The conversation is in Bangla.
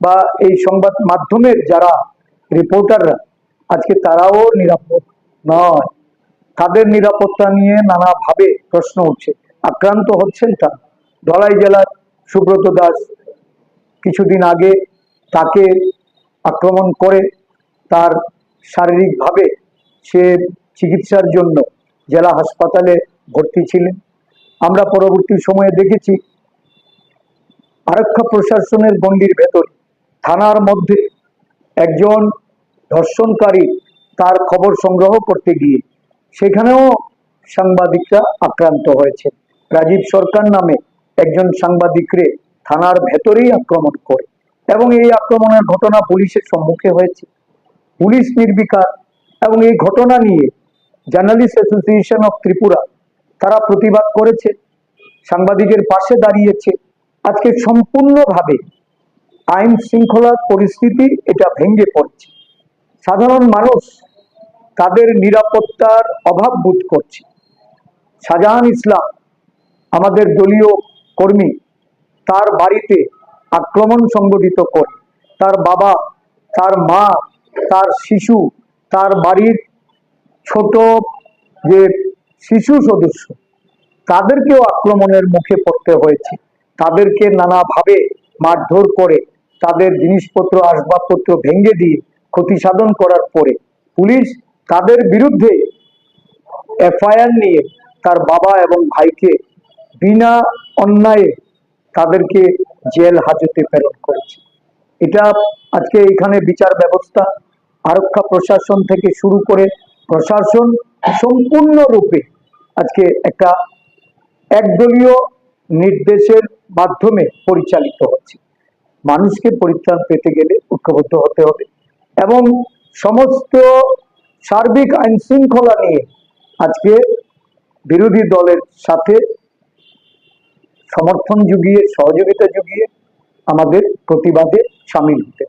বা এই সংবাদ মাধ্যমের যারা রিপোর্টাররা আজকে তারাও নিরাপদ নয়। তাদের নিরাপত্তা নিয়ে নানাভাবে প্রশ্ন উঠছে, আক্রান্ত হচ্ছেন তারা। ধলাই জেলার সুব্রত দাস কিছুদিন আগে তাকে আক্রমণ করে তার শারীরিকভাবে সে চিকিৎসার জন্য জেলা হাসপাতালে ভর্তি ছিলেন। আমরা পরবর্তী সময়ে দেখেছি আরক্ষা প্রশাসনের গণ্ডির ভেতর থানার মধ্যে একজন ধর্ষণকারী তার খবর সংগ্রহ করতে গিয়ে সেখানেও সাংবাদিকরা আক্রান্ত হয়েছে। রাজীব সরকার নামে একজন সাংবাদিকরে থানার ভেতরেই আক্রমণ করে এবং এই আক্রমণের ঘটনা পুলিশের সম্মুখে হয়েছে। পুলিশ নির্বিকার এবং এই ঘটনা নিয়ে জার্নালিস্ট অ্যাসোসিয়েশন অফ ত্রিপুরা তারা প্রতিবাদ করেছে, সাংবাদিকের পাশে দাঁড়িয়েছে। আজকে সম্পূর্ণভাবে আইন শৃঙ্খলার পরিস্থিতি এটা ভেঙে পড়ছে। সাধারণ মানুষ তাদের নিরাপত্তার অভাব বোধ করছে। শাহজাহান ইসলাম আমাদের দলীয় কর্মী, তার বাড়িতে আক্রমণ সংগঠিত করে তার বাবা, তার মা, তার শিশু, তার বাড়ির ছোট যে শিশু সদস্য তাদেরকেও আক্রমণের মুখে পড়তে হয়েছে। তাদেরকে নানাভাবে মারধর করে তাদের জিনিসপত্র আসবাবপত্র ভেঙে দিয়ে ক্ষতি সাধন করার পরে পুলিশ তাদের বিরুদ্ধে এফআইআর নিয়ে তার বাবা এবং ভাইকে বিনা অন্যায়ে তাদেরকে জেল হাজতে প্রেরণ করেছে। এটা আজকে এখানে বিচার ব্যবস্থা, আরক্ষা প্রশাসন থেকে শুরু করে প্রশাসন সম্পূর্ণরূপে আজকে একটা একদলীয় নির্দেশের মাধ্যমে পরিচালিত হচ্ছে। মানুষকে পরিত্রাণ পেতে গেলে ঐক্যবদ্ধ হতে হবে এবং সমস্ত সার্বিক আইন শৃঙ্খলা নিয়ে আজকে বিরোধী দলের সাথে সমর্থন জুগিয়ে সহযোগিতা জুগিয়ে আমাদের প্রতিবাদে সামিল হতে